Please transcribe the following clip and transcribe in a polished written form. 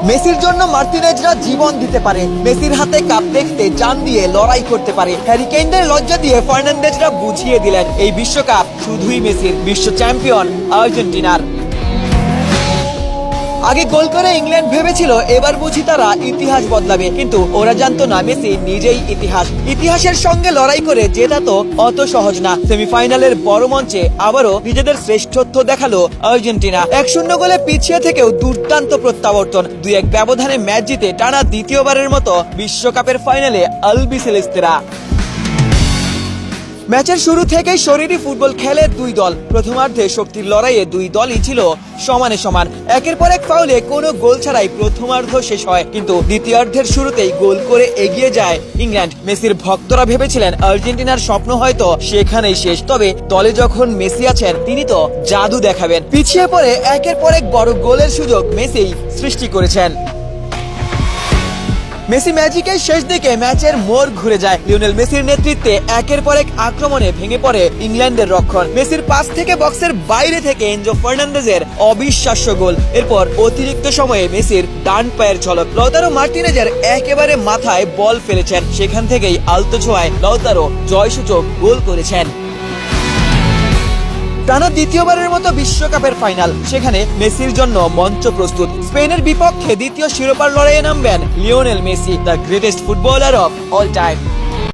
মেসির জন্য মার্টিনেজরা জীবন দিতে পারে, মেসির হাতে কাপ দেখতে জান দিয়ে লড়াই করতে পারে। হ্যারি কেইনদের লজ্জা দিয়ে ফার্নান্দেজরা বুঝিয়ে দিলেন এই বিশ্বকাপ শুধুই মেসির, বিশ্ব চ্যাম্পিয়ন আর্জেন্টিনার। আগে গোল করে ইংল্যান্ড ভেবেছিল এবার বুঝি তারা ইতিহাস বদলাবে, কিন্তু ওরা জানতো না মেসি নিজেই ইতিহাস। ইতিহাসের সঙ্গে লড়াই করে জেতা তো অত সহজ না। সেমিফাইনালের বড় মঞ্চে আবারও নিজেদের শ্রেষ্ঠত্ব দেখালো আর্জেন্টিনা। 1-0 গোলে পিছিয়ে থেকেও দুর্দান্ত প্রত্যাবর্তন, 2-1 ব্যবধানে ম্যাচ জিতে টানা দ্বিতীয়বারের মতো বিশ্বকাপের ফাইনালে আলবিসেলেস্তেরা। ম্যাচের শুরু থেকেই শরীরী ফুটবল খেলে দুই দল। প্রথমার্ধে শক্তির লড়াইয়ে দুই দলই ছিল সমানে সমান। একের পর এক ফাউলে কোনো গোল ছাড়াই প্রথমার্ধ শেষ হয়, কিন্তু দ্বিতীয়ার্ধের শুরুতেই গোল করে এগিয়ে যায় ইংল্যান্ড। মেসির ভক্তরা ভেবেছিলেন আর্জেন্টিনার স্বপ্ন হয়তো সেখানেই শেষ, তবে দলে যখন মেসি আছেন তিনি তো জাদু দেখাবেন। পিছিয়ে পড়ে একের পর এক বড় গোলের সুযোগ মেসি সৃষ্টি করেছেন। মেসি ম্যাজিকের শেষ দিকে ম্যাচের মোড় ঘুরে যায়। লিওনেল মেসির নেতৃত্বে একের পর এক আক্রমণে ভেঙে পড়ে ইংল্যান্ডের রক্ষণ। মেসির পাস থেকে বক্সের বাইরে থেকে এনজো ফার্নান্দেজের অবিশ্বাস্য গোল। এরপর অতিরিক্ত সময়ে মেসির ডান পায়ের ঝলক। লাউতারো মার্টিনেজের একেবারে মাথায় বল ফেলেছেন, সেখান থেকেই আলতো ছোঁয়ায় লাউতারো জয়সূচক গোল করেছেন। টানা দ্বিতীয়বারের মতো বিশ্বকাপের ফাইনাল, সেখানে মেসির জন্য মঞ্চ প্রস্তুত। স্পেনের বিপক্ষে দ্বিতীয় শিরোপার লড়াইয়ে নামবেন Lionel Messi, the greatest footballer of all time.